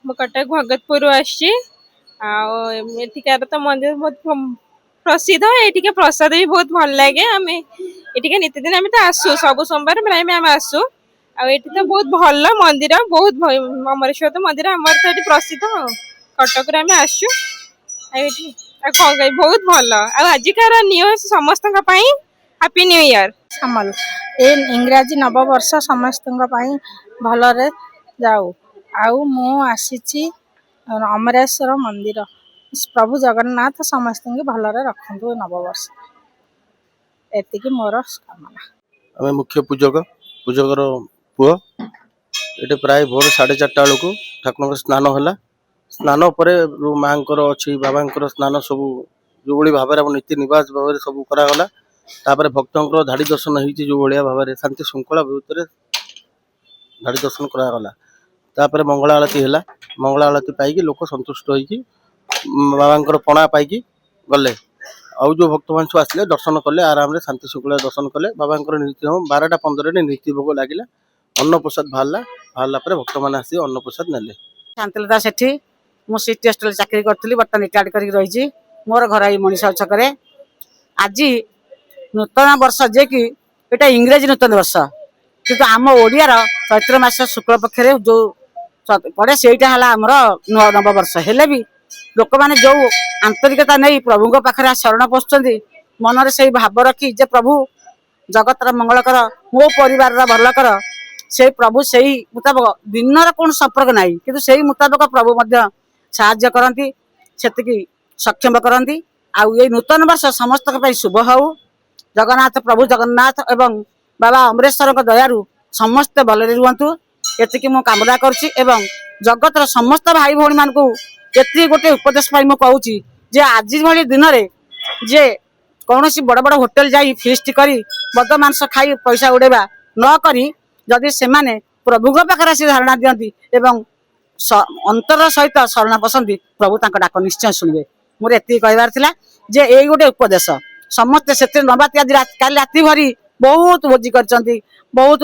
ମୁଁ କଟକ ଭଗତପୁରରୁ ଆସିଛି। ଆଉ ଏଠିକାର ତ ମନ୍ଦିର ବହୁତ ପ୍ରସିଦ୍ଧ। ଏଠିକା ପ୍ରସାଦ ବି ବହୁତ ଭଲ ଲାଗେ। ଆମେ ଏଠିକା ନିତିଦିନ ଆମେ ତ ଆସୁ, ସବୁ ସୋମବାର ପ୍ରାୟ ଆମେ ଆସୁ। ଆଉ ଏଠି ତ ବହୁତ ଭଲ ମନ୍ଦିର, ବହୁତ ଅମରେଶ୍ୱର ମନ୍ଦିର ଆମର ତ ଏଠି ପ୍ରସିଦ୍ଧ। ଆଉ କଟକରେ ଆମେ ଆସୁ। ଆଉ ଏଠି ଆଉ କଣ କହିବି, ବହୁତ ଭଲ। ଆଉ ଆଜିକାର ନ୍ୟୁଜ୍ ସମସ୍ତଙ୍କ ପାଇଁ ହାପି ନ୍ୟୁ ଇୟର। ସାମଲ ଏ ଇଂରାଜୀ ନବବର୍ଷ ସମସ୍ତଙ୍କ ପାଇଁ ଭଲରେ ଯାଉ। ଆଉ ମୁଁ ଆସିଛି ଅମରେଶ୍ୱର ମନ୍ଦିର। ପ୍ରଭୁ ଜଗନ୍ନାଥ ସମସ୍ତଙ୍କୁ ଭଲରେ ରଖନ୍ତୁ ନବବର୍ଷ, ଏତିକି ମୋର କାମନା। ଆମେ ମୁଖ୍ୟ ପୂଜକର ପୁଅ। ଏଠି ପ୍ରାୟ ଭୋର 4:30 ବେଳକୁ ଠାକୁରଙ୍କ ସ୍ନାନ ହେଲା। ସ୍ନାନ ପରେ ମାଙ୍କର ଅଛି ବାବାଙ୍କର ସ୍ନାନ ସବୁ ଯେଉଁଭଳି ଭାବରେ ଆମ ନୀତି ନିବାସ ଭାବରେ ସବୁ କରାଗଲା। ତାପରେ ଭକ୍ତଙ୍କର ଧାଡ଼ି ଦର୍ଶନ ହେଇଛି ଯେଉଁ ଭଳିଆ ଭାବରେ ଶାନ୍ତି ଶୃଙ୍ଖଳା ଭିତରେ ଧାଡ଼ି ଦର୍ଶନ କରାଗଲା। ତାପରେ ମଙ୍ଗଳା ଆଳତି ହେଲା। ମଙ୍ଗଳା ଆଳତି ପାଇକି ଲୋକ ସନ୍ତୁଷ୍ଟ ହେଇକି ବାବାଙ୍କର ପଣା ପାଇକି ଗଲେ। ଆଉ ଯେଉଁ ଭକ୍ତମାନେ ସବୁ ଆସିଲେ ଦର୍ଶନ କଲେ, ଆରାମରେ ଶାନ୍ତି ଶୃଙ୍ଖଳା ଦର୍ଶନ କଲେ। ବାବାଙ୍କର ନୀତି 12ଟା 15ରେ ନୀତି ଭୋଗ ଲାଗିଲା। ଅନ୍ନପ୍ରସାଦ ବାହାରିଲା ପରେ ଭକ୍ତମାନେ ଆସି ଅନ୍ନପ୍ରସାଦ ନେଲେ। ଶାନ୍ତିଲତା ସେଠି, ମୁଁ ସିଟି ହଷ୍ଟେଲ ଚାକିରି କରିଥିଲି, ବର୍ତ୍ତମାନ ରିଟାୟାର୍ଡ କରିକି ରହିଛି। ମୋର ଘର ଏଇ ମଣିଷ ଛକରେ। ଆଜି ନୂତନ ବର୍ଷ, ଯେ କି ଏଟା ଇଂରେଜୀ ନୂତନ ବର୍ଷ, କିନ୍ତୁ ଆମ ଓଡ଼ିଆର ଚୈତ୍ର ମାସ ଶୁକ୍ଳ ପକ୍ଷରେ ଯୋଉ ପଡ଼େ ସେଇଟା ହେଲା ଆମର ନବବର୍ଷ। ହେଲେ ବି ଲୋକମାନେ ଯୋଉ ଆନ୍ତରିକତା ନେଇ ପ୍ରଭୁଙ୍କ ପାଖରେ ଶରଣ ପଶୁଛନ୍ତି, ମନରେ ସେଇ ଭାବ ରଖି ଯେ ପ୍ରଭୁ ଜଗତର ମଙ୍ଗଳ କର, ମୋ ପରିବାରର ଭଲ କର, ସେଇ ପ୍ରଭୁ ସେଇ ମୁତାବକ ଦିନର କୌଣସି ସମ୍ପର୍କ ନାହିଁ, କିନ୍ତୁ ସେଇ ମୁତାବକ ପ୍ରଭୁ ମଧ୍ୟ ସାହାଯ୍ୟ କରନ୍ତି, ସେତିକି ସକ୍ଷମ କରନ୍ତି। ଆଉ ଏଇ ନୂତନ ବର୍ଷ ସମସ୍ତଙ୍କ ପାଇଁ ଶୁଭ ହଉ। ଜଗନ୍ନାଥ ପ୍ରଭୁ ଜଗନ୍ନାଥ ଏବଂ ବାବା ଅମରେଶ୍ୱରଙ୍କ ଦୟାରୁ ସମସ୍ତେ ଭଲରେ ରୁହନ୍ତୁ, ଏତିକି ମୁଁ କାମନା କରୁଛି। ଏବଂ ଜଗତର ସମସ୍ତ ଭାଇ ଭଉଣୀ ମାନଙ୍କୁ ଏତିକି ଗୋଟେ ଉପଦେଶ ପାଇଁ ମୁଁ କହୁଛି ଯେ ଆଜି ଭଳି ଦିନରେ ଯେ କୌଣସି ବଡ଼ ବଡ଼ ହୋଟେଲ ଯାଇ ଫିଷ୍ଟ କରି ମଦ ମାଂସ ଖାଇ ପଇସା ଉଡ଼େଇବା ନ କରି, ଯଦି ସେମାନେ ପ୍ରଭୁଙ୍କ ପାଖରେ ଆସି ଧାରଣା ଦିଅନ୍ତି ଏବଂ ଅନ୍ତର ସହିତ ଶରଣ ପଶନ୍ତି, ପ୍ରଭୁ ତାଙ୍କ ଡାକ ନିଶ୍ଚୟ ଶୁଣିବେ। ମୋର ଏତିକି କହିବାର ଥିଲା ଯେ ଏଇ ଗୋଟେ ଉପଦେଶ ସମସ୍ତେ ସେଥିରେ ନବାତି। ଆଜି କାଲି ରାତି ଭରି ବହୁତ ଭୋଜି କରିଛନ୍ତି, ବହୁତ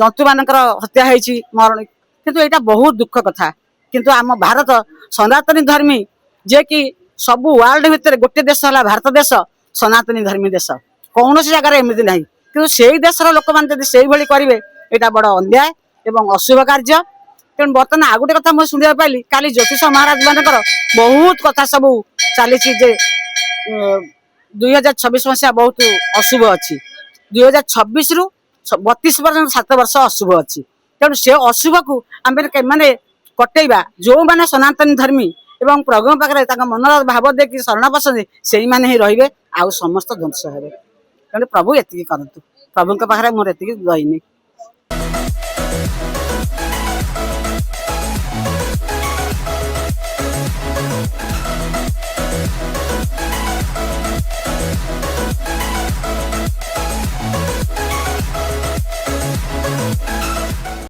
ଜନ୍ତୁ ମାନଙ୍କର ହତ୍ୟା ହେଇଛି, ମରଣ, କିନ୍ତୁ ଏଇଟା ବହୁତ ଦୁଃଖ କଥା। କିନ୍ତୁ ଆମ ଭାରତ ସନାତନୀ ଧର୍ମୀ, ଯେ କି ସବୁ ୱାର୍ଲଡ ଭିତରେ ଗୋଟେ ଦେଶ ହେଲା ଭାରତ ଦେଶ, ସନାତନୀ ଧର୍ମୀ ଦେଶ। କୌଣସି ଜାଗାରେ ଏମିତି ନାହିଁ, କିନ୍ତୁ ସେଇ ଦେଶର ଲୋକମାନେ ଯଦି ସେଇଭଳି କରିବେ, ଏଇଟା ବଡ଼ ଅନ୍ୟାୟ ଏବଂ ଅଶୁଭ କାର୍ଯ୍ୟ। ତେଣୁ ବର୍ତ୍ତମାନ ଆଉ ଗୋଟେ କଥା ମୁଁ ଶୁଣିବାକୁ ପାଇଲି, କାଲି ଜ୍ୟୋତିଷ ମହାରାଜ ମାନଙ୍କର ବହୁତ କଥା ସବୁ ଚାଲିଛି ଯେ 2026 ମସିହା ବହୁତ ଅଶୁଭ ଅଛି। 2026ରୁ 32 ପର୍ଯ୍ୟନ୍ତ 7 ବର୍ଷ ଅଶୁଭ ଅଛି। ତେଣୁ ସେ ଅଶୁଭକୁ ଆମେ ମାନେ କଟେଇବା, ଯୋଉମାନେ ସନାତନୀ ଧର୍ମୀ ଏବଂ ପ୍ରଭୁଙ୍କ ପାଖରେ ତାଙ୍କ ମନର ଭାବ ଦେଇକି ଶରଣ ପଶନ୍ତି, ସେଇମାନେ ହିଁ ରହିବେ, ଆଉ ସମସ୍ତ ଧ୍ୱଂସ ହେବେ। ତେଣୁ ପ୍ରଭୁ ଏତିକି କରନ୍ତୁ, ପ୍ରଭୁଙ୍କ ପାଖରେ ମୋର ଏତିକି ଦଇନି।